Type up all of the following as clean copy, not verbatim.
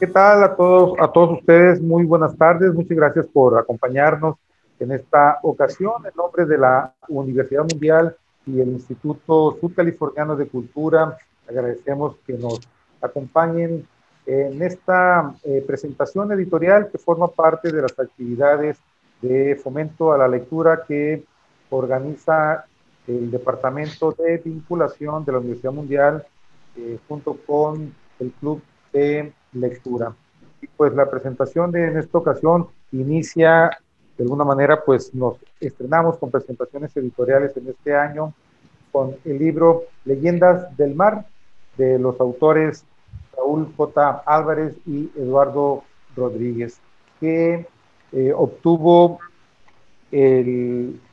¿Qué tal a todos ustedes? Muy buenas tardes. Muchas gracias por acompañarnos en esta ocasión. En nombre de la Universidad Mundial y el Instituto Sudcaliforniano de Cultura, agradecemos que nos acompañen en esta presentación editorial que forma parte de las actividades de fomento a la lectura que organiza el Departamento de Vinculación de la Universidad Mundial junto con el Club de Lectura. Y pues la presentación de en esta ocasión inicia de alguna manera, pues nos estrenamos con presentaciones editoriales en este año con el libro Leyendas del Mar de los autores Raúl J. Álvarez y Eduardo Rodríguez, que obtuvo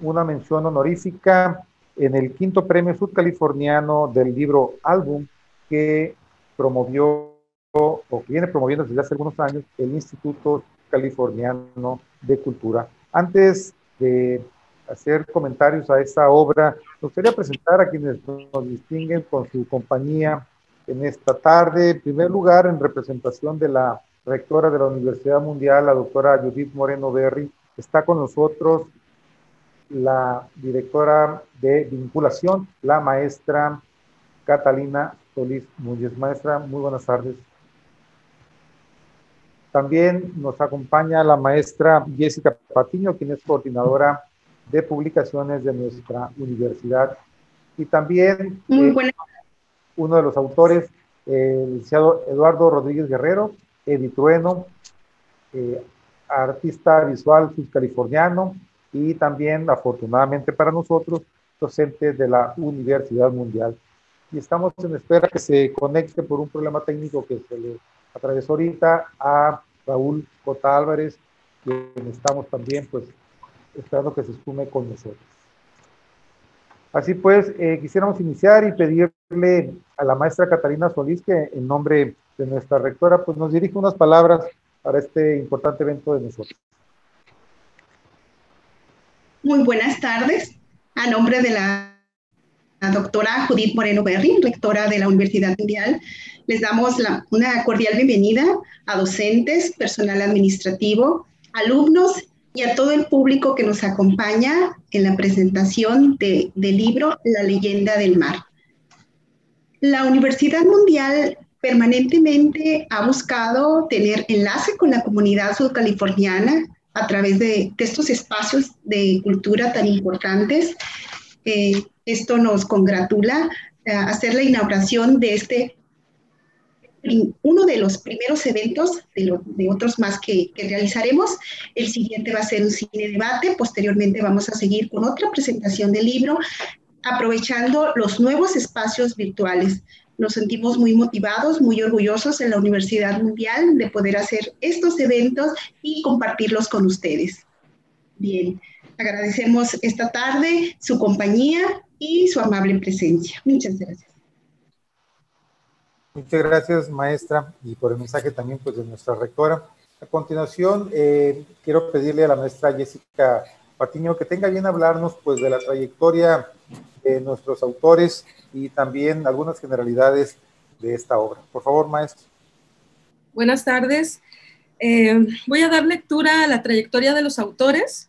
una mención honorífica en el 5º Premio Sudcaliforniano del Libro Álbum que promovió o que viene promoviendo desde hace algunos años el Instituto Californiano de Cultura. Antes de hacer comentarios a esta obra, me gustaría presentar a quienes nos distinguen con su compañía en esta tarde. En primer lugar, en representación de la rectora de la Universidad Mundial, la doctora Judith Moreno Berry, está con nosotros la directora de vinculación, la maestra Catalina Solís Núñez. Maestra, muy buenas tardes. También nos acompaña la maestra Jessica Patiño, quien es coordinadora de publicaciones de nuestra universidad. Y también uno de los autores, el licenciado Eduardo Rodríguez Guerrero, editrueno, artista visual sudcaliforniano y también, afortunadamente para nosotros, docente de la Universidad Mundial. Y estamos en espera que se conecte por un problema técnico que se le atravesó ahorita a Raúl J. Álvarez, quien estamos también pues esperando que se sume con nosotros. Así pues, quisiéramos iniciar y pedirle a la maestra Catalina Solís que en nombre de nuestra rectora pues nos dirija unas palabras para este importante evento de nosotros. Muy buenas tardes. A nombre de la doctora Judith Moreno Berry, rectora de la Universidad Mundial, les damos una cordial bienvenida a docentes, personal administrativo, alumnos y a todo el público que nos acompaña en la presentación del libro La Leyenda del Mar. La Universidad Mundial permanentemente ha buscado tener enlace con la comunidad sudcaliforniana a través de estos espacios de cultura tan importantes. Esto nos congratula hacer la inauguración de uno de los primeros eventos, de otros más que realizaremos. El siguiente va a ser un cine debate, posteriormente vamos a seguir con otra presentación del libro, aprovechando los nuevos espacios virtuales. Nos sentimos muy motivados, muy orgullosos en la Universidad Mundial de poder hacer estos eventos y compartirlos con ustedes. Bien, agradecemos esta tarde su compañía y su amable presencia. Muchas gracias. Muchas gracias, maestra, y por el mensaje también pues, de nuestra rectora. A continuación, quiero pedirle a la maestra Jessica Patiño que tenga bien hablarnos pues, de la trayectoria de nuestros autores y también algunas generalidades de esta obra. Por favor, maestra. Buenas tardes. Voy a dar lectura a la trayectoria de los autores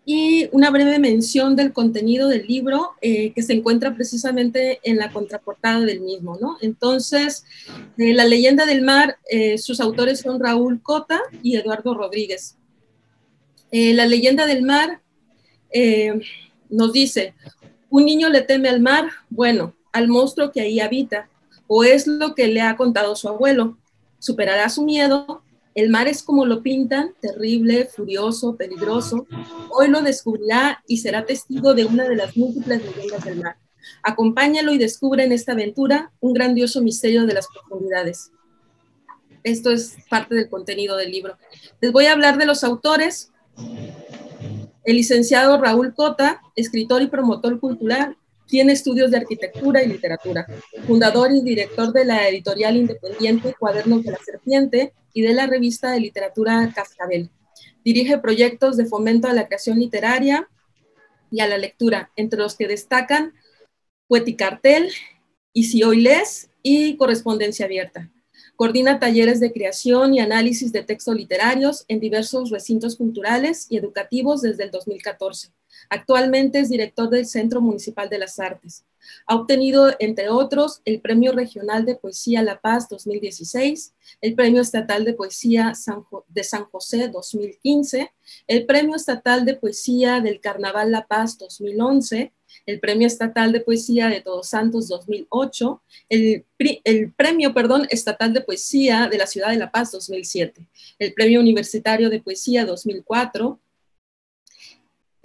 y una breve mención del contenido del libro que se encuentra precisamente en la contraportada del mismo, ¿no? Entonces, La Leyenda del Mar, sus autores son Raúl Cota y Eduardo Rodríguez. La Leyenda del Mar nos dice: un niño le teme al mar, bueno, al monstruo que ahí habita, o es lo que le ha contado su abuelo. Superará su miedo. El mar es como lo pintan, terrible, furioso, peligroso. Hoy lo descubrirá y será testigo de una de las múltiples leyendas del mar. Acompáñalo y descubre en esta aventura un grandioso misterio de las profundidades. Esto es parte del contenido del libro. Les voy a hablar de los autores. El licenciado Raúl Cota, escritor y promotor cultural, tiene estudios de arquitectura y literatura, fundador y director de la editorial independiente Cuadernos de la Serpiente y de la revista de literatura Cascabel. Dirige proyectos de fomento a la creación literaria y a la lectura, entre los que destacan Poeticartel, Y si hoy lees y Correspondencia abierta. Coordina talleres de creación y análisis de textos literarios en diversos recintos culturales y educativos desde el 2014. Actualmente es director del Centro Municipal de las Artes. Ha obtenido, entre otros, el Premio Regional de Poesía La Paz 2016, el Premio Estatal de Poesía de San José 2015, el Premio Estatal de Poesía del Carnaval La Paz 2011, el Premio Estatal de Poesía de Todos Santos 2008, el Premio Estatal de Poesía de la Ciudad de La Paz 2007, el Premio Universitario de Poesía 2004,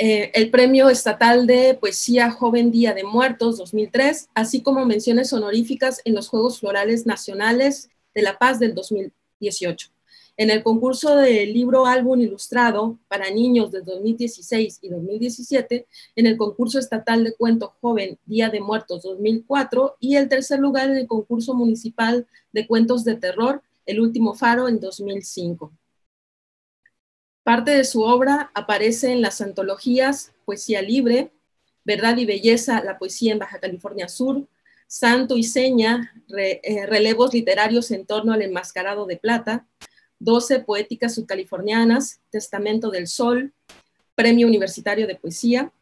el Premio Estatal de Poesía Joven Día de Muertos 2003, así como menciones honoríficas en los Juegos Florales Nacionales de La Paz del 2018. En el concurso del libro álbum ilustrado para niños de 2016 y 2017, en el concurso estatal de cuento joven Día de Muertos 2004 y el tercer lugar en el concurso municipal de cuentos de terror El Último Faro en 2005. Parte de su obra aparece en las antologías Poesía Libre, Verdad y Belleza, la poesía en Baja California Sur, Santo y Seña, relevos literarios en torno al enmascarado de plata, 12 poéticas subcalifornianas, Testamento del Sol, Premio Universitario de Poesía,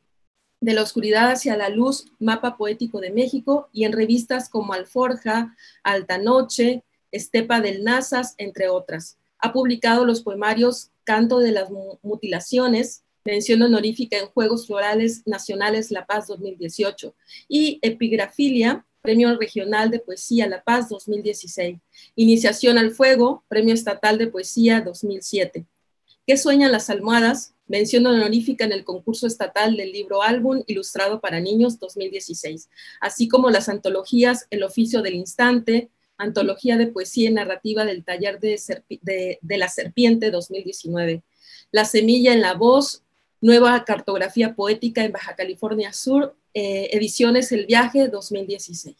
De la Oscuridad hacia la Luz, Mapa Poético de México, y en revistas como Alforja, Alta Noche, Estepa del Nazas, entre otras. Ha publicado los poemarios Canto de las Mutilaciones, mención honorífica en Juegos Florales Nacionales La Paz 2018, y Epigrafilia, Premio Regional de Poesía La Paz 2016. Iniciación al Fuego, Premio Estatal de Poesía 2007. ¿Qué sueñan las almohadas? Mención honorífica en el concurso estatal del libro álbum ilustrado para niños 2016, así como las antologías El Oficio del Instante, Antología de Poesía y Narrativa del Taller de la Serpiente 2019, La Semilla en la Voz, Nueva Cartografía Poética en Baja California Sur, Ediciones El Viaje 2016.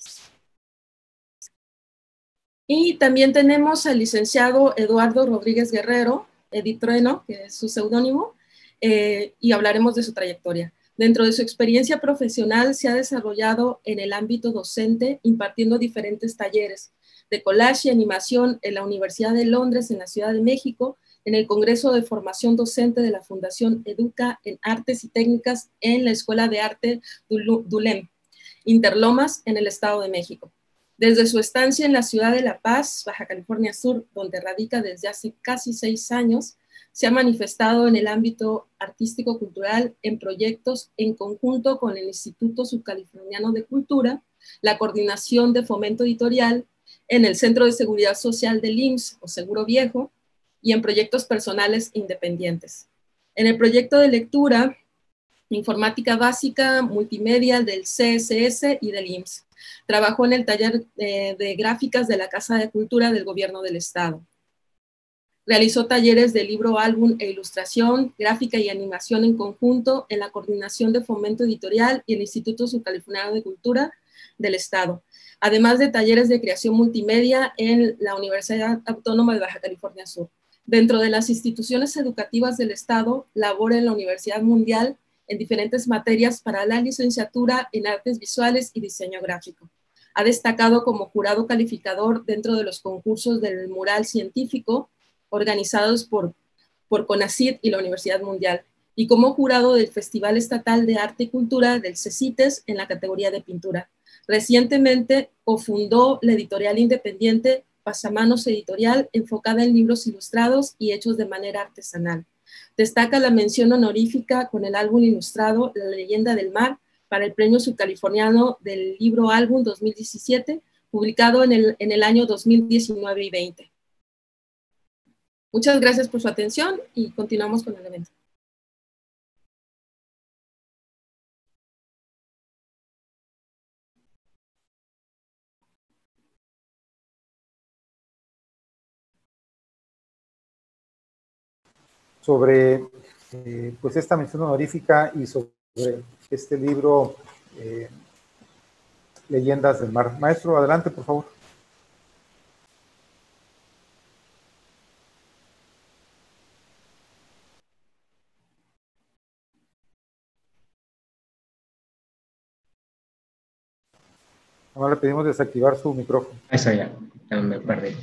Y también tenemos al licenciado Eduardo Rodríguez Guerrero, Editrueno, que es su seudónimo, y hablaremos de su trayectoria. Dentro de su experiencia profesional se ha desarrollado en el ámbito docente, impartiendo diferentes talleres de collage y animación en la Universidad de Londres, en la Ciudad de México, en el Congreso de Formación Docente de la Fundación Educa en Artes y Técnicas en la Escuela de Arte Dulem, Interlomas, en el Estado de México. Desde su estancia en la ciudad de La Paz, Baja California Sur, donde radica desde hace casi 6 años, se ha manifestado en el ámbito artístico-cultural en proyectos en conjunto con el Instituto Subcaliforniano de Cultura, la Coordinación de Fomento Editorial, en el Centro de Seguridad Social del IMSS o Seguro Viejo, y en proyectos personales e independientes. En el proyecto de lectura, Informática Básica, Multimedia del CSS y del IMSS. Trabajó en el taller de gráficas de la Casa de Cultura del Gobierno del Estado. Realizó talleres de libro, álbum e ilustración, gráfica y animación en conjunto en la Coordinación de Fomento Editorial y el Instituto Subcaliforniano de Cultura del Estado, además de talleres de creación multimedia en la Universidad Autónoma de Baja California Sur. Dentro de las instituciones educativas del Estado, labora en la Universidad Mundial en diferentes materias para la licenciatura en Artes Visuales y Diseño Gráfico. Ha destacado como jurado calificador dentro de los concursos del mural científico organizados por CONACYT y la Universidad Mundial, y como jurado del Festival Estatal de Arte y Cultura del CECITES en la categoría de pintura. Recientemente cofundó la editorial independiente Pasamanos Editorial, enfocada en libros ilustrados y hechos de manera artesanal. Destaca la mención honorífica con el álbum ilustrado La Leyenda del Mar para el Premio Subcaliforniano del Libro Álbum 2017, publicado en el año 2019 y 20. Muchas gracias por su atención y continuamos con el evento. Sobre pues esta mención honorífica y sobre este libro Leyendas del Mar. Maestro, adelante, por favor. Ahora le pedimos desactivar su micrófono. Ahí está ya. Ya me perdí.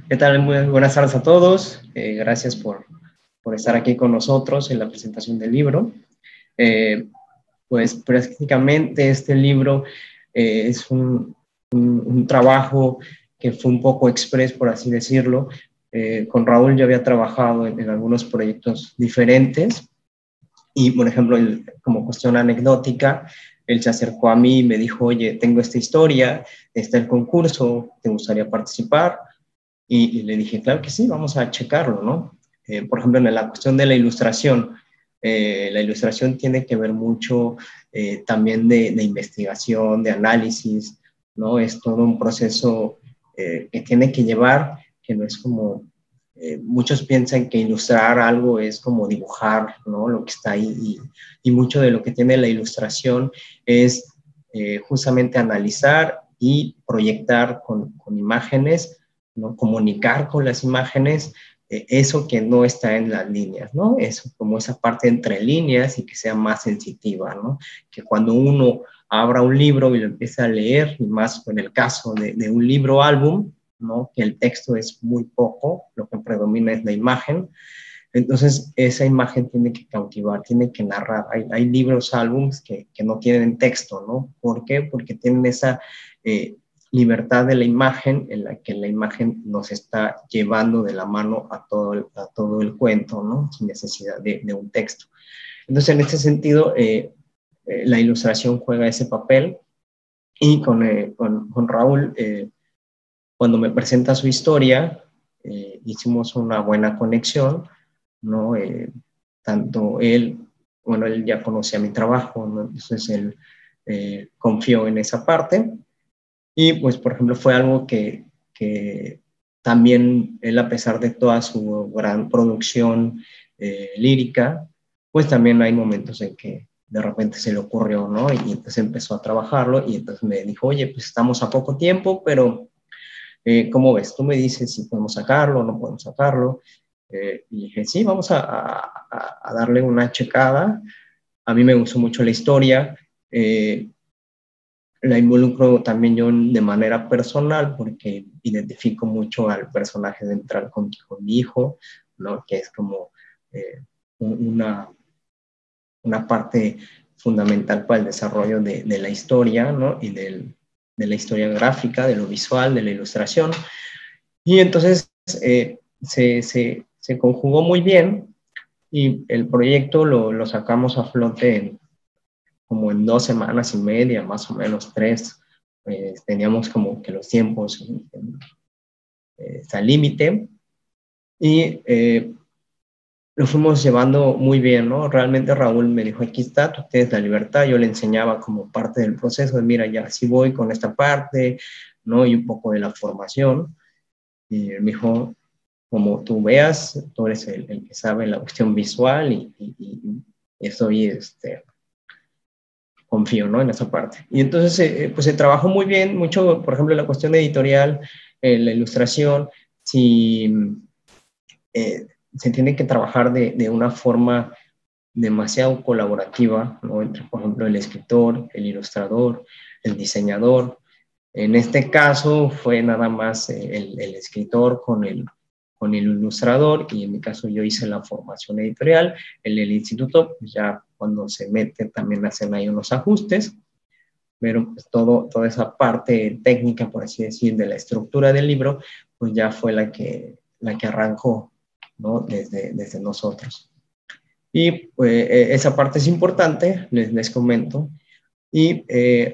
¿Qué tal? Muy buenas tardes a todos. Gracias por estar aquí con nosotros en la presentación del libro. Pues prácticamente este libro es un trabajo que fue un poco express, por así decirlo. Con Raúl yo había trabajado en algunos proyectos diferentes y, por ejemplo, como cuestión anecdótica, él se acercó a mí y me dijo, oye, tengo esta historia, está el concurso, ¿te gustaría participar? Y le dije, claro que sí, vamos a checarlo, ¿no? Por ejemplo, en la cuestión de la ilustración tiene que ver mucho también de investigación, de análisis, ¿no? Es todo un proceso que tiene que llevar, que no es como, muchos piensan que ilustrar algo es como dibujar, ¿no? Lo que está ahí, y mucho de lo que tiene la ilustración es justamente analizar y proyectar con imágenes, ¿no? Comunicar con las imágenes eso que no está en las líneas, ¿no? Eso, como esa parte entre líneas y que sea más sensitiva, ¿no? Que cuando uno abra un libro y lo empieza a leer, y más en el caso de un libro álbum, ¿no? Que el texto es muy poco, lo que predomina es la imagen. Entonces, esa imagen tiene que cautivar, tiene que narrar. Hay libros, álbums que no tienen texto, ¿no? ¿Por qué? Porque tienen esa libertad de la imagen, en la que la imagen nos está llevando de la mano a todo el cuento, ¿no? Sin necesidad de un texto. Entonces, en este sentido, la ilustración juega ese papel. Y con Raúl, cuando me presenta su historia, hicimos una buena conexión, ¿no? Tanto él, bueno, él ya conocía mi trabajo, ¿no? Entonces él confió en esa parte. Y pues, por ejemplo, fue algo que también él, a pesar de toda su gran producción lírica, pues también hay momentos en que de repente se le ocurrió, ¿no? Y entonces empezó a trabajarlo y entonces me dijo, oye, pues estamos a poco tiempo, pero ¿cómo ves? Tú me dices si podemos sacarlo o no podemos sacarlo. Y dije, sí, vamos a darle una checada. A mí me gustó mucho la historia. La involucro también yo de manera personal porque identifico mucho al personaje central con mi hijo, ¿no? Que es como eh, una, una parte fundamental para el desarrollo de la historia, ¿no? Y de la historia gráfica, de lo visual, de la ilustración. Y entonces se conjugó muy bien y el proyecto lo sacamos a flote como en 2 semanas y media, más o menos 3. Teníamos como que los tiempos al límite y lo fuimos llevando muy bien, ¿no? Realmente Raúl me dijo, aquí está, tú tienes la libertad. Yo le enseñaba como parte del proceso de, mira, ya así voy con esta parte, ¿no? Y un poco de la formación. Y me dijo, como tú veas, tú eres el que sabe la cuestión visual y estoy, confío, ¿no? En esa parte. Y entonces, pues se trabajó muy bien, mucho, por ejemplo, la cuestión editorial, la ilustración, si se tiene que trabajar de una forma demasiado colaborativa, ¿no? Entre, por ejemplo, el escritor, el ilustrador, el diseñador. En este caso fue nada más el escritor con el ilustrador, y en mi caso yo hice la formación editorial. El instituto, pues ya cuando se mete también hacen ahí unos ajustes, pero pues toda esa parte técnica, por así decir, de la estructura del libro, pues ya fue la que arrancó, ¿no? Desde nosotros. Y pues, esa parte es importante, les comento. Y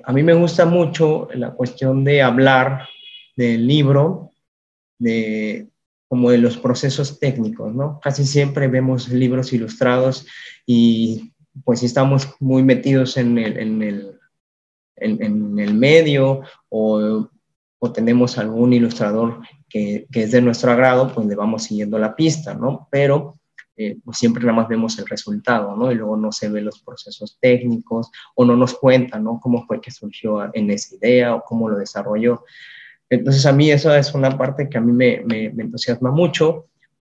a mí me gusta mucho la cuestión de hablar del libro, como de los procesos técnicos, ¿no? Casi siempre vemos libros ilustrados y pues si estamos muy metidos en el medio, o tenemos algún ilustrador que es de nuestro agrado, pues le vamos siguiendo la pista, ¿no? Pero pues siempre nada más vemos el resultado, ¿no? Y luego no se ven los procesos técnicos o no nos cuentan, ¿no? Cómo fue que surgió en esa idea o cómo lo desarrolló. Entonces a mí eso es una parte que a mí me entusiasma mucho,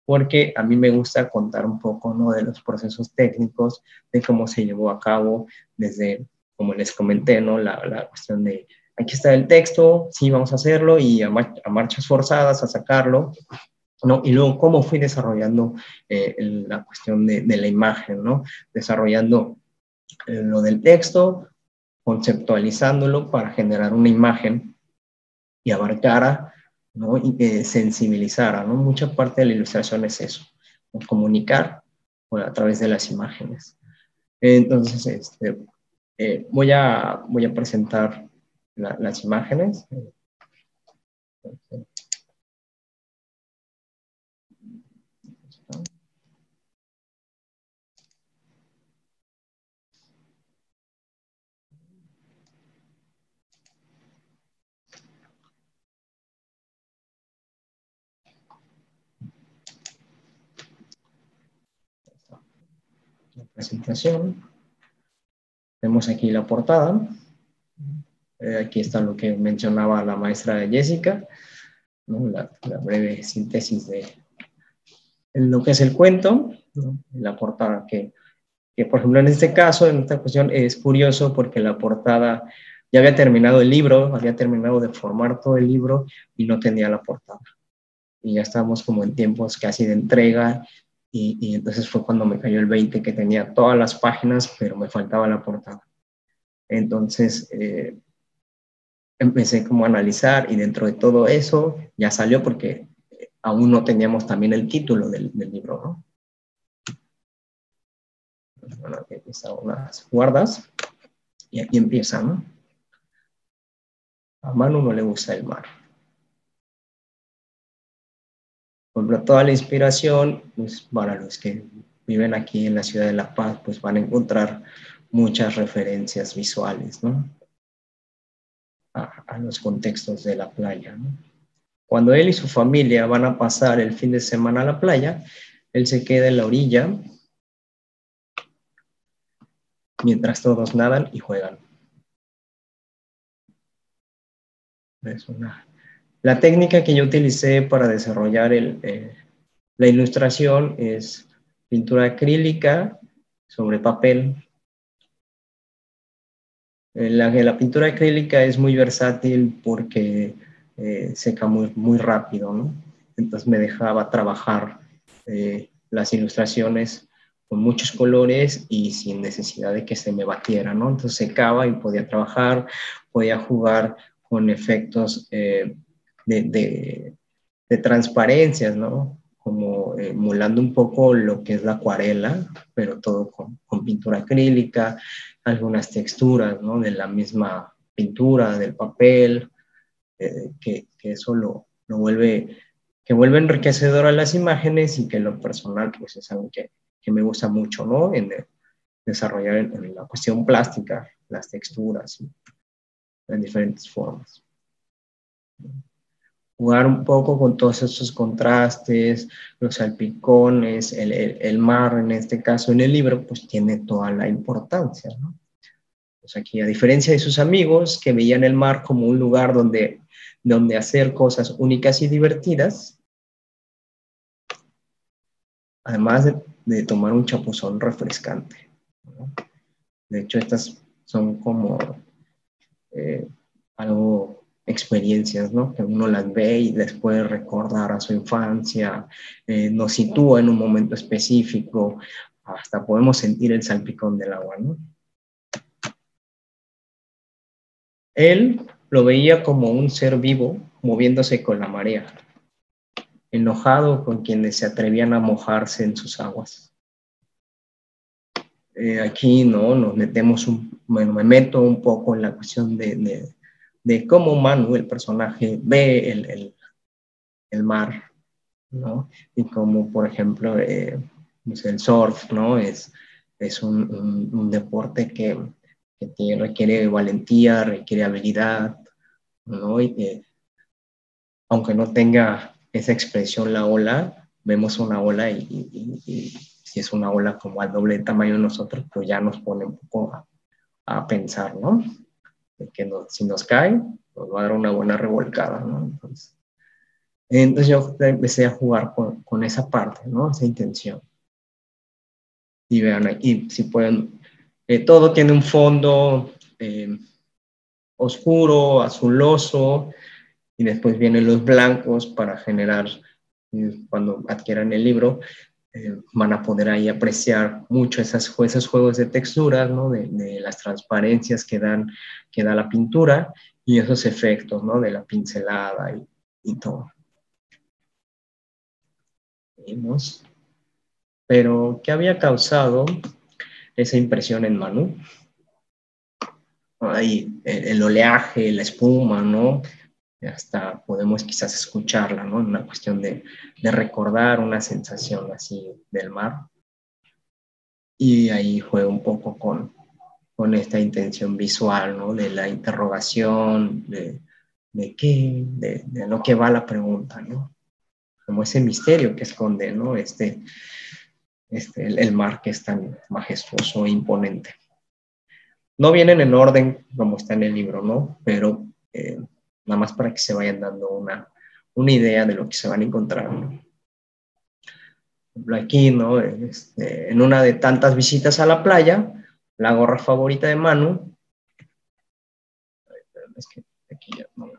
porque a mí me gusta contar un poco, ¿no? De los procesos técnicos, de cómo se llevó a cabo desde, como les comenté, ¿no? La cuestión de aquí está el texto, sí, vamos a hacerlo, y a marchas forzadas a sacarlo, ¿no? Y luego cómo fui desarrollando la cuestión de la imagen, ¿no? Desarrollando lo del texto, conceptualizándolo para generar una imagen y abarcara, ¿no? Y que sensibilizara, ¿no? Mucha parte de la ilustración es eso, ¿no? Comunicar, bueno, a través de las imágenes. Entonces, voy a presentar las imágenes. La presentación. Vemos aquí la portada. Aquí está lo que mencionaba la maestra Jessica, ¿no? La breve síntesis de lo que es el cuento, ¿no? La portada que, por ejemplo, en este caso, en esta cuestión, es curioso porque la portada ya había terminado el libro, había terminado de formar todo el libro y no tenía la portada. Y ya estábamos como en tiempos casi de entrega y entonces fue cuando me cayó el 20 que tenía todas las páginas, pero me faltaba la portada. Entonces, empecé como a analizar y dentro de todo eso ya salió porque aún no teníamos también el título del libro, ¿no? Bueno, aquí están unas guardas y aquí empieza, ¿no? A Manu no le gusta el mar. Por ejemplo, toda la inspiración, pues para los que viven aquí en la ciudad de La Paz, pues van a encontrar muchas referencias visuales, ¿no? A los contextos de la playa, ¿no? Cuando él y su familia van a pasar el fin de semana a la playa, él se queda en la orilla mientras todos nadan y juegan. La técnica que yo utilicé para desarrollar la ilustración es pintura acrílica sobre papel. La pintura acrílica es muy versátil porque seca muy rápido, ¿no? Entonces me dejaba trabajar las ilustraciones con muchos colores y sin necesidad de que se me batiera, ¿no? Entonces secaba y podía trabajar, podía jugar con efectos de transparencias, ¿no? Como emulando un poco lo que es la acuarela, pero todo con pintura acrílica, algunas texturas, ¿no? De la misma pintura, del papel, que eso lo vuelve, que vuelve enriquecedora las imágenes y que en lo personal pues es algo que me gusta mucho, ¿no? Desarrollar en la cuestión plástica, las texturas, en diferentes formas. Jugar un poco con todos esos contrastes, los salpicones, el mar en este caso en el libro, pues tiene toda la importancia, ¿no? Pues aquí, a diferencia de sus amigos que veían el mar como un lugar donde hacer cosas únicas y divertidas, además de tomar un chapuzón refrescante, ¿no? De hecho, estas son como algo, experiencias, ¿no? Que uno las ve y les puede recordar a su infancia, nos sitúa en un momento específico, hasta podemos sentir el salpicón del agua, ¿no? Él lo veía como un ser vivo moviéndose con la marea, enojado con quienes se atrevían a mojarse en sus aguas. Aquí, ¿no? Nos metemos bueno, me meto un poco en la cuestión de cómo Manu, el personaje, ve el mar, ¿no? Y como, por ejemplo, pues el surf, ¿no? Es un deporte que requiere valentía, requiere habilidad, ¿no? Y aunque no tenga esa expresión la ola, vemos una ola y si es una ola como al doble de tamaño de nosotros, pues ya nos pone un poco a pensar, ¿no? De que si nos cae, nos va a dar una buena revolcada, ¿no? Entonces yo empecé a jugar con esa parte, ¿no? Esa intención. Y vean aquí, si pueden, todo tiene un fondo oscuro, azuloso, y después vienen los blancos para generar, cuando adquieran el libro, van a poder ahí apreciar mucho esos juegos de texturas, ¿no? De las transparencias que da la pintura y esos efectos, ¿no? De la pincelada y todo. Vimos. Pero, ¿qué había causado esa impresión en Manu? Ahí, el oleaje, la espuma, ¿no? Hasta podemos quizás escucharla, ¿no? Una cuestión de recordar una sensación así del mar. Y ahí juega un poco con esta intención visual, ¿no? De la interrogación, de lo que va la pregunta, ¿no? Como ese misterio que esconde, ¿no? El mar, que es tan majestuoso e imponente. No vienen en orden como está en el libro, ¿no? Pero nada más para que se vayan dando una idea de lo que se van a encontrar, ¿no? Aquí, ¿no? En una de tantas visitas a la playa, la gorra favorita de Manu, es que aquí ya no.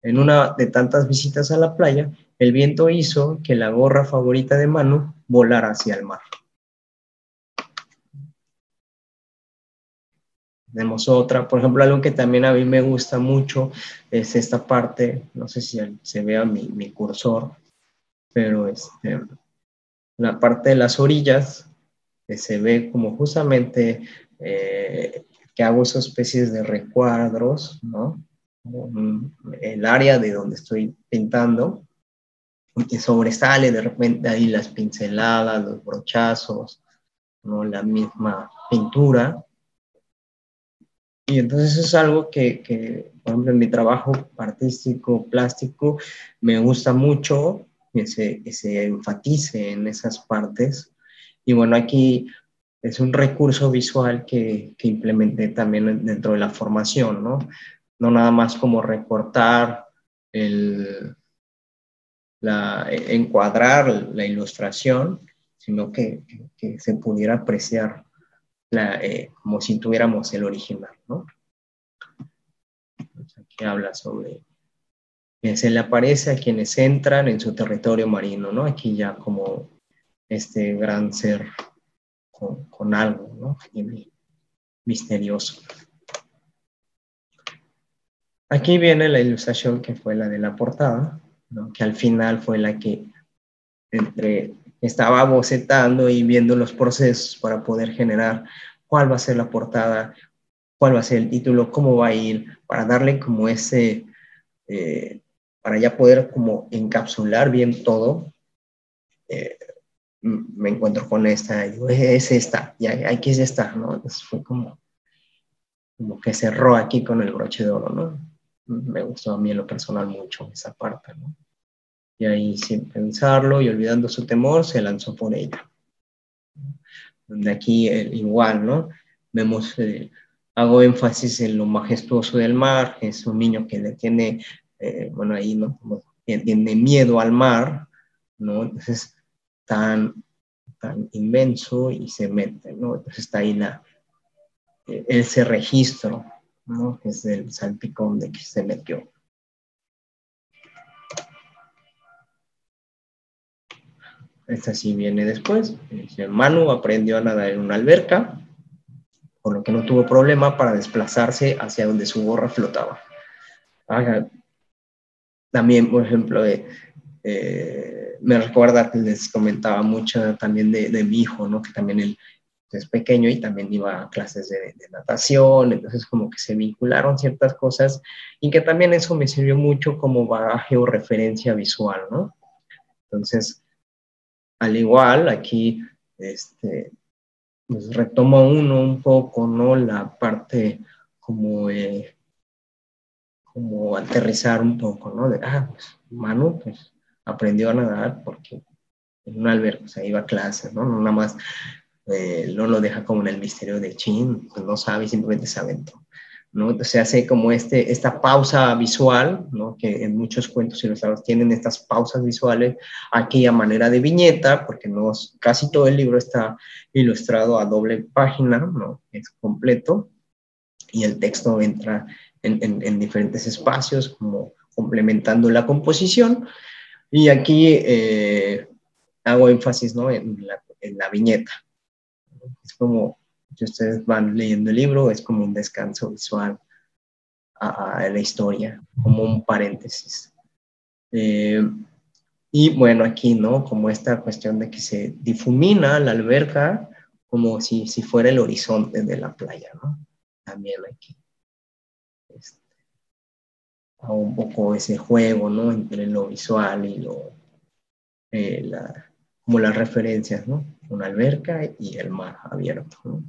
En una de tantas visitas a la playa, el viento hizo que la gorra favorita de Manu volara hacia el mar. Tenemos otra, por ejemplo, algo que también a mí me gusta mucho es esta parte, no sé si se vea mi cursor, pero la parte de las orillas, que se ve como justamente que hago esas especies de recuadros, ¿no? El área de donde estoy pintando, que sobresale de repente ahí las pinceladas, los brochazos, ¿no? La misma pintura. Y entonces es algo que, por ejemplo, en mi trabajo artístico, plástico, me gusta mucho que se enfatice en esas partes. Y bueno, aquí es un recurso visual que implementé también dentro de la formación, ¿no? No nada más como recortar, encuadrar la ilustración, sino que se pudiera apreciar como si tuviéramos el original, ¿no? Aquí habla sobre que se le aparece a quienes entran en su territorio marino, ¿no? Aquí ya como este gran ser con algo, ¿no? Misterioso. Aquí viene la ilustración que fue la de la portada, ¿no? Que al final fue la que estaba bocetando y viendo los procesos para poder generar cuál va a ser la portada, cuál va a ser el título, cómo va a ir, para darle como para ya poder como encapsular bien todo. Me encuentro con esta, y digo, es esta, y aquí es esta, ¿no? Entonces fue como que cerró aquí con el broche de oro, ¿no? Me gustó a mí en lo personal mucho esa parte, ¿no? Y ahí, sin pensarlo y olvidando su temor, se lanzó por ella. Donde aquí igual, ¿no? Vemos, hago énfasis en lo majestuoso del mar, es un niño que le tiene, bueno, ahí, ¿no? Como tiene miedo al mar, ¿no? Entonces, tan inmenso y se mete, ¿no? Entonces está ahí ese registro, ¿no? Es el salpicón de que se metió. Esta sí viene después. Manu aprendió a nadar en una alberca, por lo que no tuvo problema para desplazarse hacia donde su gorra flotaba. También, por ejemplo, me recuerda que les comentaba mucho también de mi hijo, ¿no? Que también él es pequeño y también iba a clases de natación, entonces como que se vincularon ciertas cosas y que también eso me sirvió mucho como bagaje o referencia visual, ¿no? Entonces, al igual, aquí pues retoma uno un poco, ¿no? La parte como aterrizar un poco, ¿no? Pues Manu, pues aprendió a nadar porque en un albergue, o sea, iba a clases, ¿no? No nada más no lo deja como en el misterio de Chin, pues no sabe, simplemente se aventó, ¿no? Entonces se hace como esta pausa visual, ¿no? Que en muchos cuentos ilustrados tienen estas pausas visuales, aquí a manera de viñeta, porque no, casi todo el libro está ilustrado a doble página, ¿no? Es completo, y el texto entra en diferentes espacios, como complementando la composición. Y aquí hago énfasis, ¿no?, en la viñeta. Es como, si ustedes van leyendo el libro, es como un descanso visual a la historia, como un paréntesis. Y bueno, aquí, ¿no?, como esta cuestión de que se difumina la alberca como si fuera el horizonte de la playa, ¿no? También aquí un poco ese juego, ¿no?, entre lo visual y como las referencias, ¿no? Una alberca y el mar abierto, ¿no?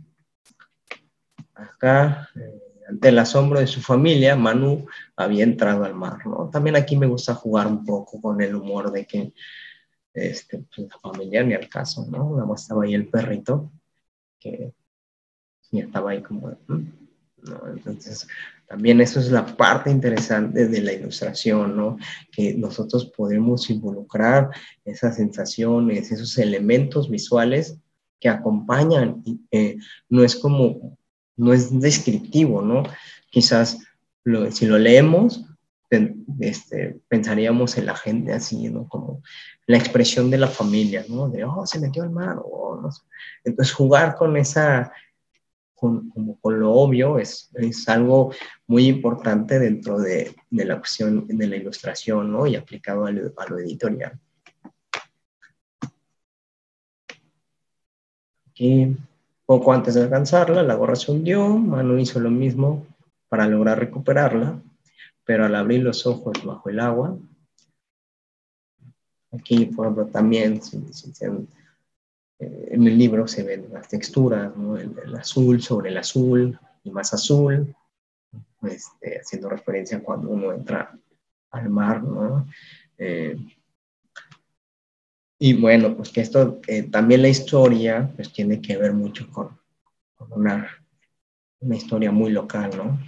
Acá, ante el asombro de su familia, Manu había entrado al mar, ¿no? También aquí me gusta jugar un poco con el humor de que pues la familia ni al caso, ¿no? Nada más estaba ahí el perrito, que y estaba ahí como, ¿no? Entonces, también eso es la parte interesante de la ilustración, ¿no? Que nosotros podemos involucrar esas sensaciones, esos elementos visuales que acompañan, no es como, no es descriptivo, ¿no? Quizás si lo leemos, pensaríamos en la gente así, ¿no? Como la expresión de la familia, ¿no? De, oh, se metió al mar, oh, no sé. Entonces, jugar con esa como con lo obvio es algo muy importante dentro de la opción de la ilustración, ¿no? Y aplicado a lo editorial. Aquí, poco antes de alcanzarla, la gorra se hundió, Manu hizo lo mismo para lograr recuperarla, pero al abrir los ojos bajo el agua, aquí, por ejemplo, también en el libro se ven las texturas, ¿no? El azul sobre el azul y más azul, haciendo referencia a cuando uno entra al mar, ¿no? Y bueno, pues que esto, también la historia, pues tiene que ver mucho con una historia muy local, ¿no?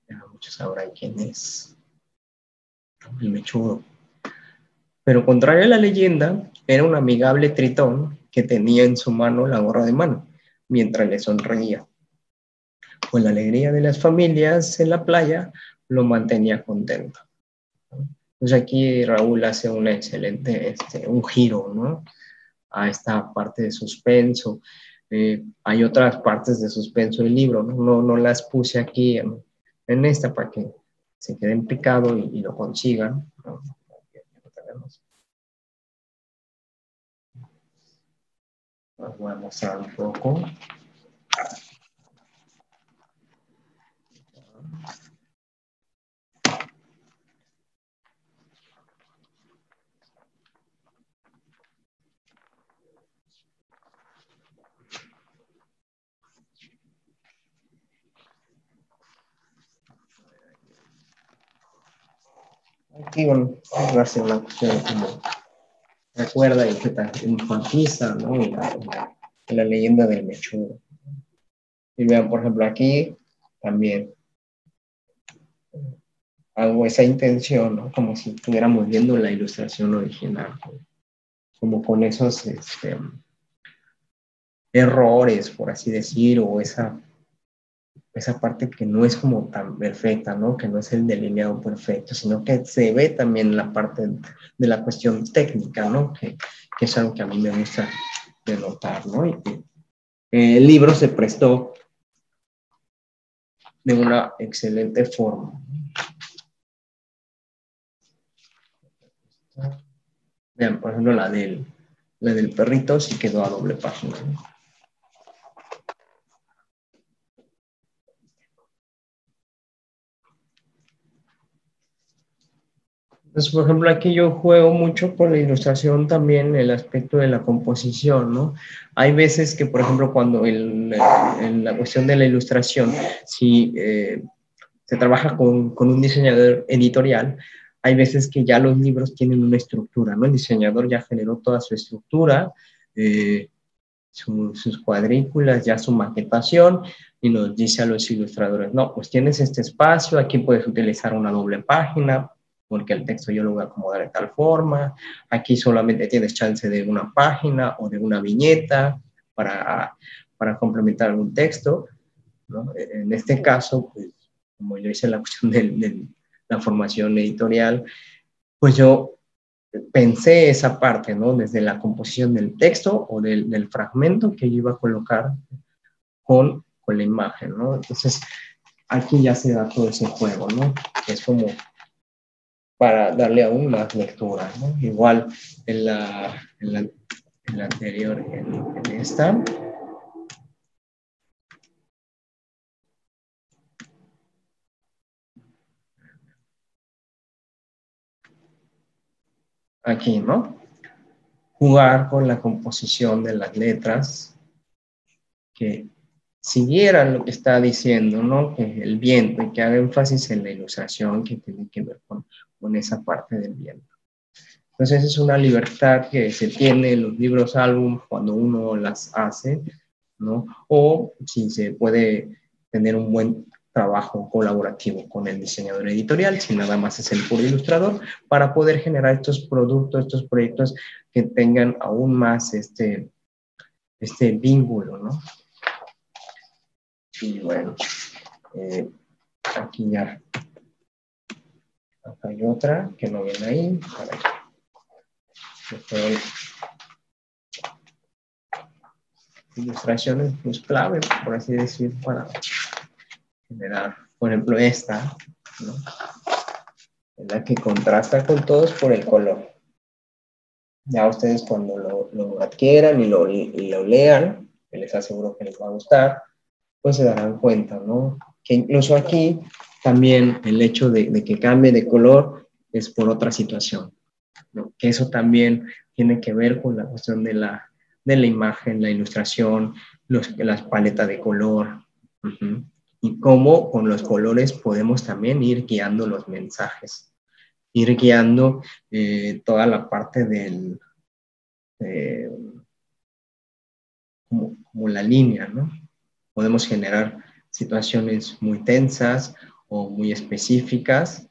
Ya muchos sabrán quién es el mechudo. Pero contrario a la leyenda, era un amigable tritón que tenía en su mano la gorra de mano, mientras le sonreía. Pues la alegría de las familias en la playa lo mantenía contento. Entonces aquí Raúl hace un excelente, un giro, ¿no?, a esta parte de suspenso. Hay otras partes de suspenso del libro, no las puse aquí en esta para que se queden picados y lo consigan, ¿no? Voy a mostrar un poco. Aquí, bueno, va a ser una cuestión como recuerda y que enfatiza, ¿no?, la leyenda del mechudo. Y vean, por ejemplo, aquí también hago esa intención, ¿no?, como si estuviéramos viendo la ilustración original, como con esos errores, por así decir, o esa parte que no es como tan perfecta, ¿no?, que no es el delineado perfecto, sino que se ve también la parte de la cuestión técnica, ¿no?, que es algo que a mí me gusta denotar, ¿no? Y el libro se prestó de una excelente forma. Vean, por ejemplo, la del perrito sí quedó a doble página, ¿no? Entonces, por ejemplo, aquí yo juego mucho con la ilustración también, el aspecto de la composición, ¿no? Hay veces que, por ejemplo, cuando en la cuestión de la ilustración, si se trabaja con un diseñador editorial, hay veces que ya los libros tienen una estructura, ¿no? El diseñador ya generó toda su estructura, sus cuadrículas, ya su maquetación, y nos dice a los ilustradores, no, pues tienes este espacio, aquí puedes utilizar una doble página, porque el texto yo lo voy a acomodar de tal forma, aquí solamente tienes chance de una página o de una viñeta para complementar algún texto, ¿no? En este caso, pues, como yo hice la cuestión de la formación editorial, pues yo pensé esa parte, ¿no? Desde la composición del texto o del fragmento que yo iba a colocar con la imagen, ¿no? Entonces, aquí ya se da todo ese juego, ¿no? Es como para darle aún más lectura, ¿no? Igual en la anterior, en esta. Aquí, ¿no? Jugar con la composición de las letras, que siguieran lo que está diciendo, ¿no? Que el viento, y que haga énfasis en la ilustración que tiene que ver con esa parte del viento. Entonces es una libertad que se tiene en los libros álbum cuando uno las hace, ¿no? O si se puede tener un buen trabajo colaborativo con el diseñador editorial, si nada más es el puro ilustrador, para poder generar estos productos, estos proyectos que tengan aún más este vínculo, ¿no? Y bueno, aquí ya, acá hay otra que no viene ahí, para que ilustraciones pues clave, por así decir, para generar, por ejemplo, esta, ¿no? En la que contrasta con todos por el color. Ya ustedes cuando lo adquieran y lo lean, que les aseguro que les va a gustar, pues se darán cuenta, ¿no? Que incluso aquí también el hecho de que cambie de color es por otra situación, ¿no? Que eso también tiene que ver con la cuestión de la imagen, la ilustración, las paletas de color, y cómo con los colores podemos también ir guiando los mensajes, ir guiando toda la parte del, como la línea, ¿no? Podemos generar situaciones muy tensas o muy específicas,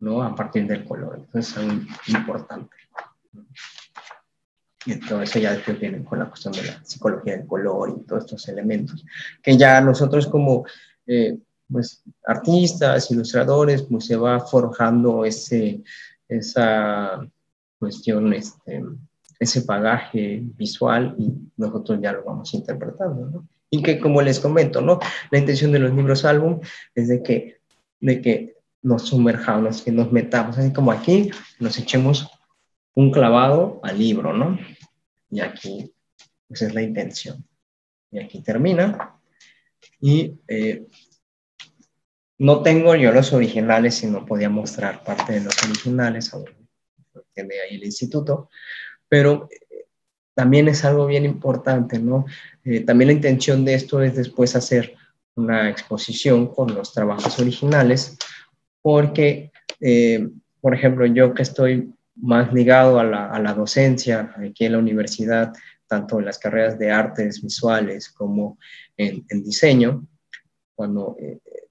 ¿no? A partir del color. Entonces es muy importante. Y todo eso ya después viene con la cuestión de la psicología del color y todos estos elementos, que ya nosotros como pues, artistas, ilustradores, pues se va forjando esa cuestión, ese bagaje visual y nosotros ya lo vamos interpretando, ¿no? Y que como les comento, ¿no? La intención de los libros álbum es de que nos sumerjamos, que nos metamos, así como aquí, nos echemos un clavado al libro, ¿no? Y aquí, pues es la intención. Y aquí termina. Y no tengo yo los originales, y no podía mostrar parte de los originales, aún tiene ahí el instituto, pero también es algo bien importante, ¿no? También la intención de esto es después hacer una exposición con los trabajos originales, porque, por ejemplo, yo que estoy más ligado a la docencia aquí en la universidad, tanto en las carreras de artes visuales como en diseño, cuando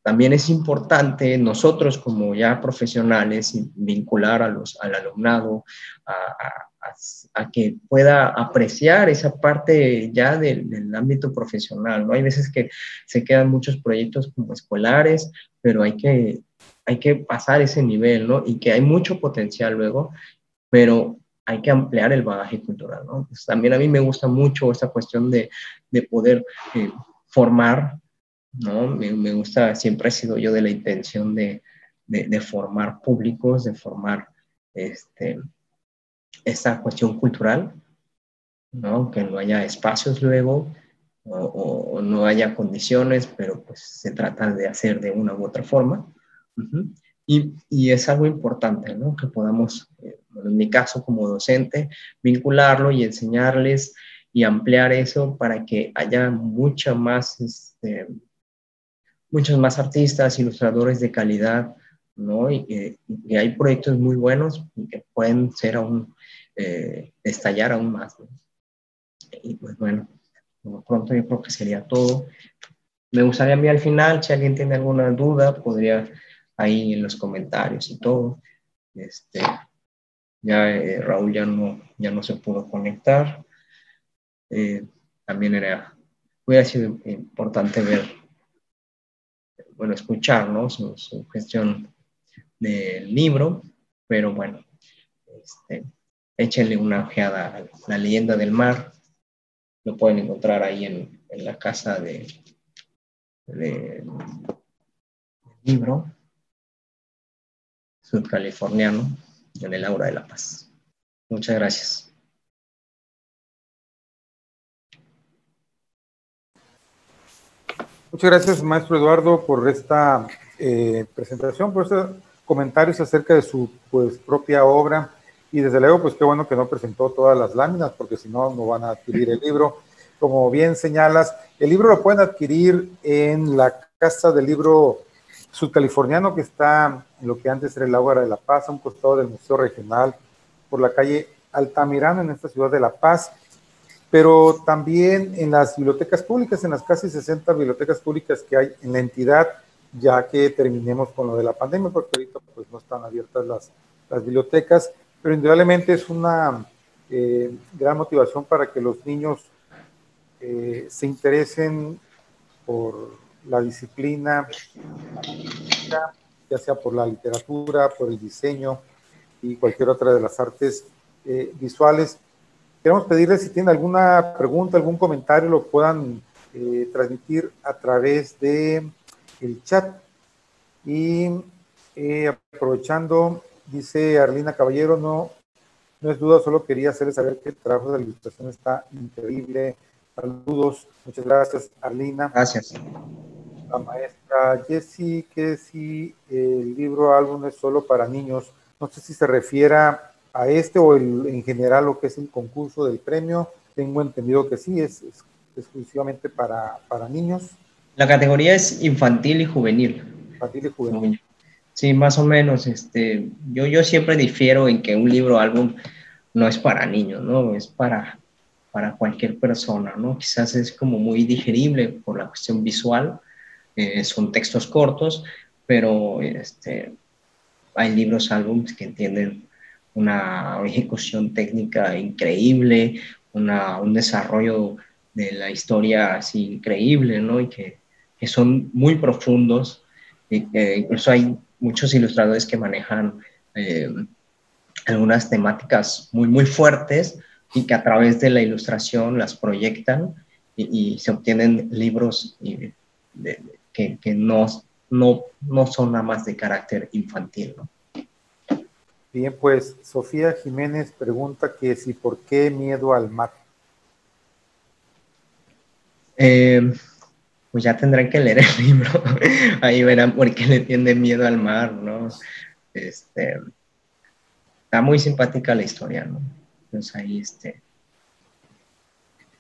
también es importante nosotros como ya profesionales vincular al alumnado a que pueda apreciar esa parte ya del ámbito profesional, ¿no? Hay veces que se quedan muchos proyectos como escolares, pero hay que pasar ese nivel, ¿no? Y que hay mucho potencial luego, pero hay que ampliar el bagaje cultural, ¿no? Pues también a mí me gusta mucho esta cuestión de poder formar, ¿no? Me gusta, siempre he sido yo de la intención de formar públicos, de formar esta cuestión cultural, ¿no? Que no haya espacios luego o no haya condiciones, pero pues se trata de hacer de una u otra forma. Y es algo importante, ¿no? Que podamos, en mi caso como docente, vincularlo y enseñarles y ampliar eso para que haya muchos más artistas, ilustradores de calidad, ¿no? Y hay proyectos muy buenos que pueden ser aún, estallar aún más, ¿no? Y pues bueno, por pronto yo creo que sería todo. Me gustaría a mí al final, si alguien tiene alguna duda, podría ahí en los comentarios y todo. Ya Raúl ya no se pudo conectar. También hubiera sido importante ver bueno, escuchar, ¿no? Su gestión del libro, pero bueno, échenle una ojeada a La leyenda del mar. Lo pueden encontrar ahí en la casa de libro sudcaliforniano en el Aura de la Paz. Muchas gracias. Muchas gracias, maestro Eduardo, por esta presentación, por estos comentarios acerca de su pues, propia obra. Y desde luego, pues qué bueno que no presentó todas las láminas, porque si no, no van a adquirir el libro. Como bien señalas, el libro lo pueden adquirir en la Casa del Libro Sudcaliforniano, que está en lo que antes era el Ágora de la Paz, a un costado del Museo Regional, por la calle Altamirano, en esta ciudad de La Paz, pero también en las bibliotecas públicas, en las casi 60 bibliotecas públicas que hay en la entidad, ya que terminemos con lo de la pandemia, porque ahorita pues, no están abiertas las bibliotecas, pero indudablemente es una gran motivación para que los niños se interesen por la disciplina, ya sea por la literatura, por el diseño y cualquier otra de las artes visuales. Queremos pedirles si tienen alguna pregunta, algún comentario, lo puedan transmitir a través de el chat. Y aprovechando, dice Arlina Caballero, no es duda, solo quería hacerles saber que el trabajo de la ilustración está increíble. Saludos, muchas gracias, Arlina. Gracias. La maestra Jessie, que si el libro álbum es solo para niños, no sé si se refiera a este o en general lo que es el concurso del premio. Tengo entendido que sí, es exclusivamente para niños. La categoría es infantil y juvenil. Infantil y juvenil. Sí, más o menos. Yo siempre difiero en que un libro álbum no es para niños, ¿no? Es para cualquier persona, ¿no? Quizás es como muy digerible por la cuestión visual. Son textos cortos, pero hay libros álbums que tienen una ejecución técnica increíble, un desarrollo de la historia así increíble, ¿no? Y que son muy profundos. Incluso hay muchos ilustradores que manejan algunas temáticas muy, muy fuertes y que a través de la ilustración las proyectan y se obtienen libros que no son nada más de carácter infantil, ¿no? Bien, pues Sofía Jiménez pregunta que si por qué miedo al mar. Pues ya tendrán que leer el libro, ahí verán por qué le tiene miedo al mar, ¿no? Está muy simpática la historia, ¿no? Entonces ahí,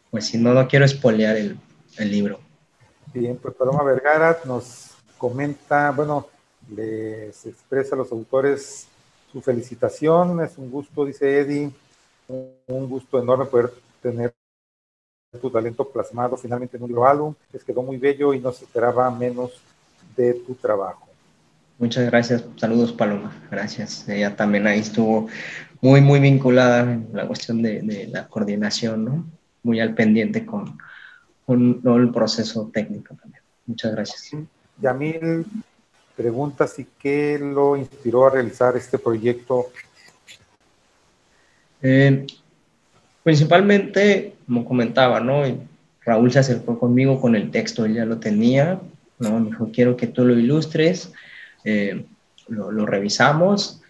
pues si no quiero espolear el libro. Bien, pues Paloma Vergara nos comenta, bueno, les expresa a los autores su felicitación, es un gusto, dice Eddie, un gusto enorme poder tener tu talento plasmado finalmente en un libro álbum, les quedó muy bello y no se esperaba menos de tu trabajo. Muchas gracias, saludos Paloma, gracias. Ella también ahí estuvo muy, muy vinculada en la cuestión de la coordinación, ¿no? Muy al pendiente con todo el proceso técnico también. Muchas gracias. Yamil pregunta si qué lo inspiró a realizar este proyecto. Principalmente, como comentaba, ¿no? Raúl se acercó conmigo con el texto, él ya lo tenía, ¿no? Me dijo, quiero que tú lo ilustres, lo revisamos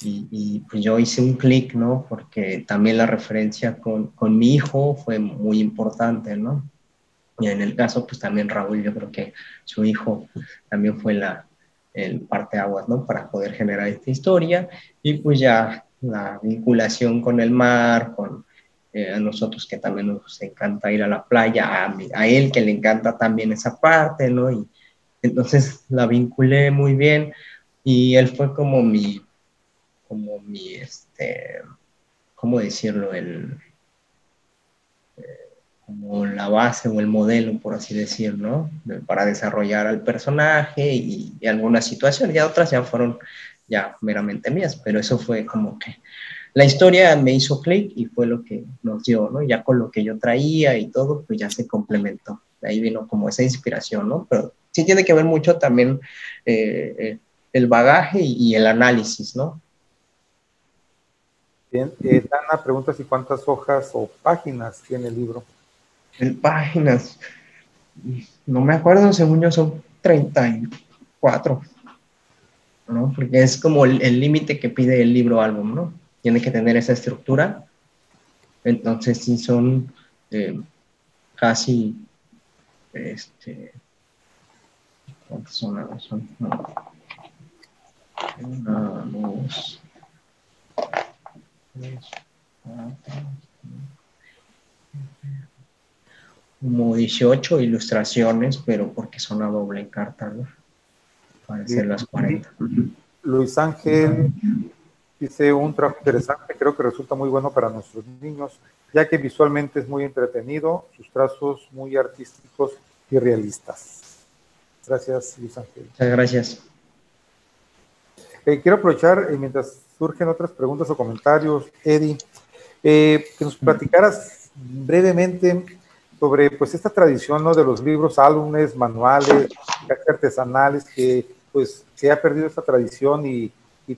y pues yo hice un clic, ¿no? Porque también la referencia con mi hijo fue muy importante, ¿no? Y en el caso, pues también Raúl, yo creo que su hijo también fue el parteaguas, ¿no? Para poder generar esta historia y pues ya la vinculación con el mar, con a nosotros que también nos encanta ir a la playa, a él que le encanta también esa parte, ¿no? Y entonces la vinculé muy bien y él fue como mi ¿cómo decirlo? Como la base o el modelo, por así decir, ¿no? Para desarrollar al personaje y algunas situaciones, ya otras ya fueron ya meramente mías, pero eso fue como que la historia me hizo clic y fue lo que nos dio, ¿no? Ya con lo que yo traía y todo, pues ya se complementó. De ahí vino como esa inspiración, ¿no? Pero sí tiene que ver mucho también el bagaje y el análisis, ¿no? Bien, Dana pregunta si cuántas hojas o páginas tiene el libro. En páginas, no me acuerdo, según yo son 34, ¿no? Porque es como el límite que pide el libro álbum, ¿no? Tiene que tener esa estructura. Entonces sí son casi, ¿cuántas son? No, una, dos, tres, cuatro, como 18 ilustraciones, pero porque son a doble carta, ¿no? Para hacer las 40. Luis Ángel dice un trabajo interesante, creo que resulta muy bueno para nuestros niños, ya que visualmente es muy entretenido, sus trazos muy artísticos y realistas. Gracias, Luis Ángel. Muchas gracias. Quiero aprovechar, mientras surgen otras preguntas o comentarios, Eddie, que nos platicaras brevemente sobre pues esta tradición, ¿no?, de los libros, álbumes, manuales, artesanales, que pues se ha perdido esta tradición y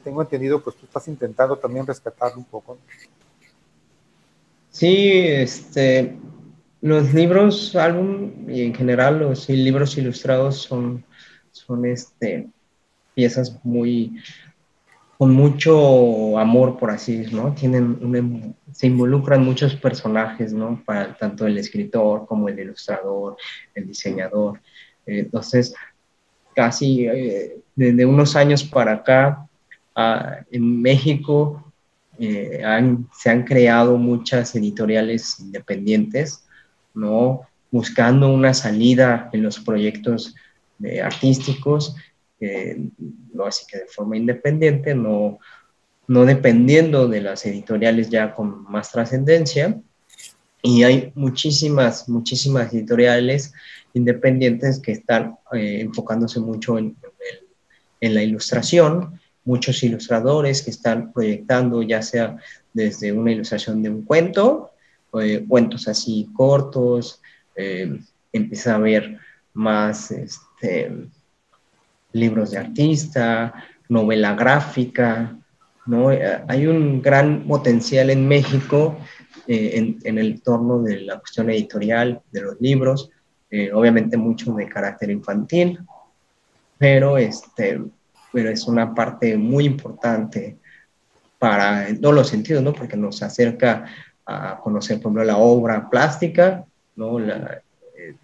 tengo entendido, pues tú estás intentando también rescatarlo un poco. Sí, los libros, álbum y en general los libros ilustrados son piezas con mucho amor, por así decirlo, ¿no? Se involucran muchos personajes, ¿no? Para tanto el escritor como el ilustrador, el diseñador. Entonces, casi desde unos años para acá, en México se han creado muchas editoriales independientes, ¿no? Buscando una salida en los proyectos artísticos, así que de forma independiente, no dependiendo de las editoriales ya con más trascendencia. Y hay muchísimas editoriales independientes que están enfocándose mucho en la ilustración, muchos ilustradores que están proyectando ya sea desde una ilustración de un cuento, cuentos así cortos, empieza a haber más libros de artista, novela gráfica, ¿no? Hay un gran potencial en México en el torno de la cuestión editorial, de los libros, obviamente mucho de carácter infantil, pero es una parte muy importante en todos los sentidos, ¿no? Porque nos acerca a conocer, por ejemplo, la obra plástica, ¿no?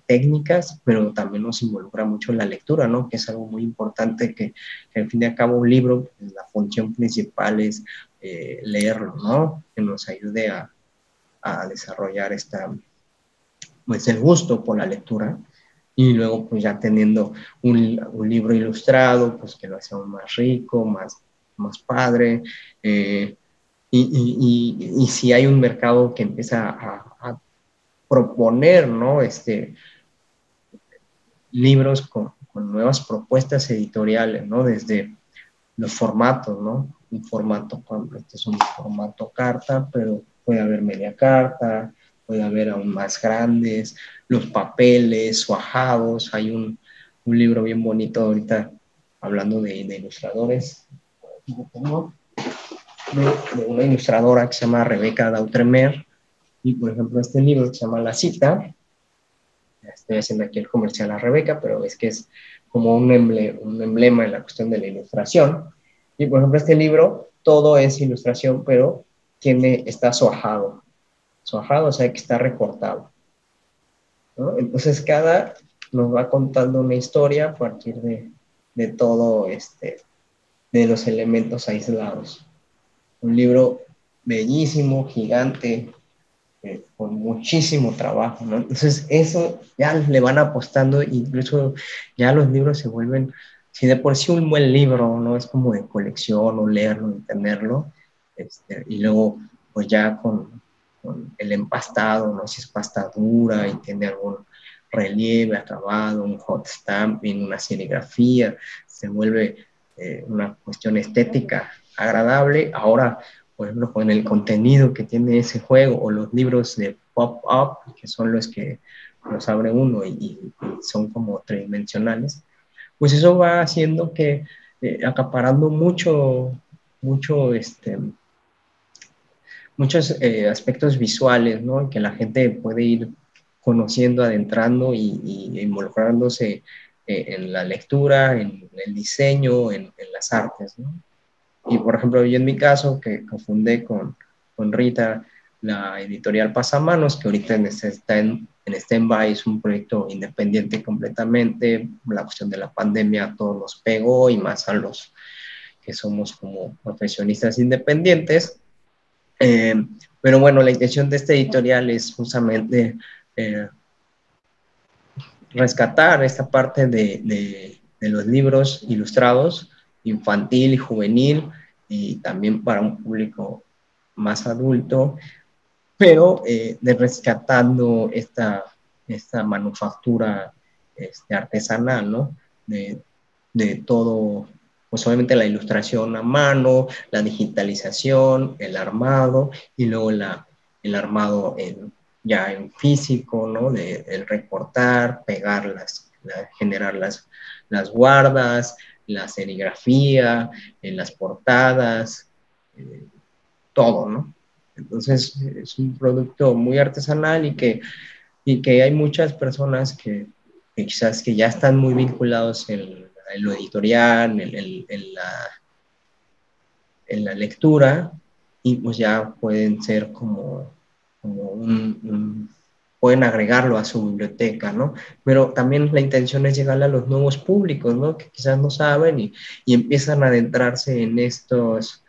Técnicas, pero también nos involucra mucho en la lectura, ¿no? Que es algo muy importante que al fin y al cabo un libro, pues, la función principal es leerlo, ¿no? Que nos ayude a desarrollar pues el gusto por la lectura. Y luego, pues ya teniendo un libro ilustrado, pues que lo hace aún más rico, más padre. Y si hay un mercado que empieza a proponer, ¿no? Libros con nuevas propuestas editoriales, ¿no? Desde los formatos, ¿no? Un formato, este es un formato carta, pero puede haber media carta, puede haber aún más grandes, los papeles, suajados. Hay un libro bien bonito ahorita, hablando de ilustradores, de una ilustradora que se llama Rebeca Dautremer, y por ejemplo este libro que se llama La Cita. Estoy haciendo aquí el comercial a Rebeca, pero es que es como un emblema en la cuestión de la ilustración. Y por ejemplo, este libro, todo es ilustración, pero está suajado, o sea que está recortado, ¿no? Entonces nos va contando una historia a partir de todo de los elementos aislados. Un libro bellísimo, gigante, con muchísimo trabajo, ¿no? Entonces eso ya le van apostando, incluso ya los libros se vuelven, si de por sí un buen libro, ¿no? Es como de colección, o leerlo, entenderlo, y luego pues ya con el empastado, ¿no? Si es pasta dura y tiene algún relieve, acabado, un hot stamping, una serigrafía, se vuelve una cuestión estética agradable. Ahora, por ejemplo, con el contenido que tiene ese juego, o los libros de pop-up, que son los que los abre uno y son como tridimensionales, pues eso va haciendo que acaparando muchos aspectos visuales, ¿no? Que la gente puede ir conociendo, adentrando y involucrándose en la lectura, en el diseño, en las artes, ¿no? Y por ejemplo, yo en mi caso, que fundé con Rita la editorial Pasamanos, que ahorita está en stand-by, es un proyecto independiente completamente. La cuestión de la pandemia a todos nos pegó, y más a los que somos como profesionistas independientes. Pero bueno, la intención de este editorial es justamente rescatar esta parte de los libros ilustrados, infantil y juvenil, y también para un público más adulto, pero de rescatando esta manufactura artesanal, ¿no? De todo, pues obviamente la ilustración a mano, la digitalización, el armado, y luego el armado ya en físico, ¿no? El recortar, pegar generar las guardas, la serigrafía, en las portadas, todo, ¿no? Entonces es un producto muy artesanal y que hay muchas personas que quizás que ya están muy vinculados en lo editorial, en la lectura, y pues ya pueden ser pueden agregarlo a su biblioteca, ¿no? Pero también la intención es llegarle a los nuevos públicos, ¿no? Que quizás no saben y empiezan a adentrarse en estos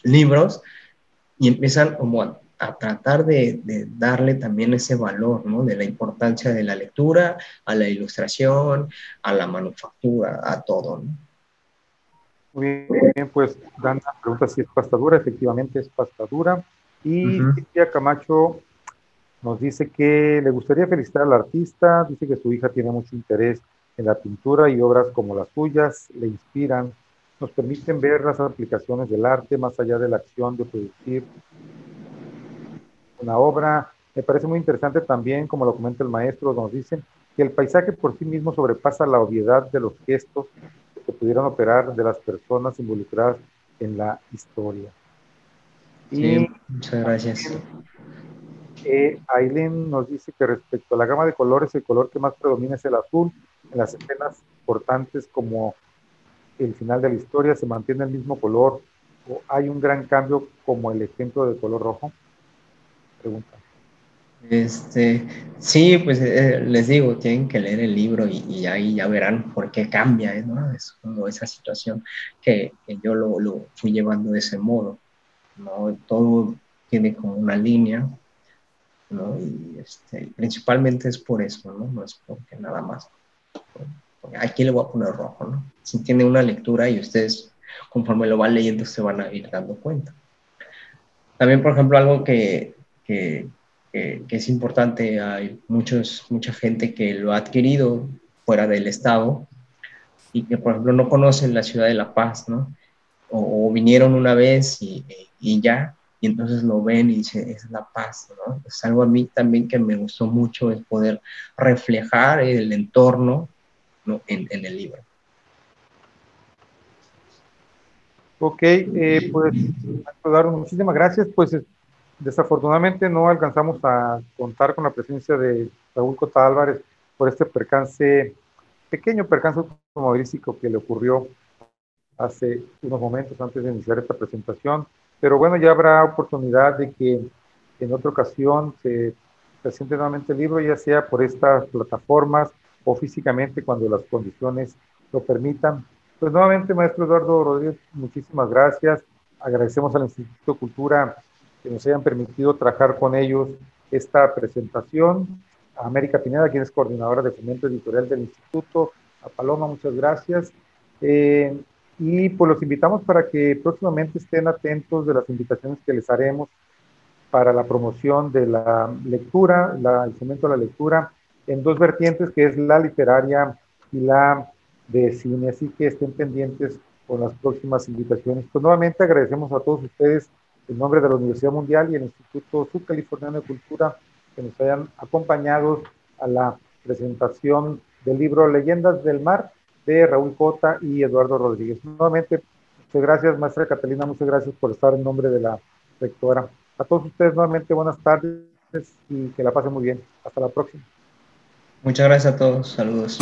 libros, y empiezan como a tratar de darle también ese valor, ¿no? De la importancia de la lectura, a la ilustración, a la manufactura, a todo, ¿no? Muy bien, pues Dana pregunta si es pasta dura. Efectivamente es pasta dura. Y Silvia Camacho nos dice que le gustaría felicitar al artista. Dice que su hija tiene mucho interés en la pintura y obras como las suyas le inspiran. Nos permiten ver las aplicaciones del arte más allá de la acción de producir una obra. Me parece muy interesante también, como lo comenta el maestro, nos dicen que el paisaje por sí mismo sobrepasa la obviedad de los gestos que pudieran operar de las personas involucradas en la historia. Sí, Y muchas gracias. Aileen nos dice que respecto a la gama de colores, el color que más predomina es el azul. En las escenas importantes como el final de la historia se mantiene el mismo color, o hay un gran cambio como el ejemplo del color rojo. Pregunta. Sí, pues les digo, tienen que leer el libro y ahí ya verán por qué cambia, ¿no? Es como esa situación que yo lo fui llevando de ese modo, ¿no? Todo tiene como una línea, ¿no? Y principalmente es por eso, ¿no? No es porque nada más. Aquí le voy a poner rojo, ¿no? Si tiene una lectura y ustedes, conforme lo van leyendo, se van a ir dando cuenta. También, por ejemplo, algo que es importante, hay mucha gente que lo ha adquirido fuera del estado y que, por ejemplo, no conocen la ciudad de La Paz, ¿no? O vinieron una vez y ya, y entonces lo ven y dicen, es La Paz, ¿no? Es algo a mí también que me gustó mucho, es poder reflejar el entorno, ¿no? en el libro. Ok, pues, muchísimas gracias. Pues desafortunadamente no alcanzamos a contar con la presencia de Raúl Cota Álvarez por este pequeño percance automovilístico que le ocurrió hace unos momentos antes de iniciar esta presentación. Pero bueno, ya habrá oportunidad de que en otra ocasión se presente nuevamente el libro, ya sea por estas plataformas o físicamente cuando las condiciones lo permitan. Pues nuevamente, maestro Eduardo Rodríguez, muchísimas gracias. Agradecemos al Instituto de Cultura que nos hayan permitido trabajar con ellos esta presentación. A América Pineda, quien es coordinadora de fomento editorial del Instituto. A Paloma, muchas gracias. Y pues los invitamos para que próximamente estén atentos de las invitaciones que les haremos para la promoción de la lectura, el fomento a la lectura, en dos vertientes, que es la literaria y la de cine. Así que estén pendientes con las próximas invitaciones. Pues nuevamente agradecemos a todos ustedes en nombre de la Universidad Mundial y el Instituto Sudcaliforniano de Cultura que nos hayan acompañado a la presentación del libro Leyendas del Mar de Raúl Cota y Eduardo Rodríguez. Nuevamente, muchas gracias, maestra Catalina, muchas gracias por estar en nombre de la rectora. A todos ustedes nuevamente buenas tardes y que la pasen muy bien. Hasta la próxima. Muchas gracias a todos. Saludos.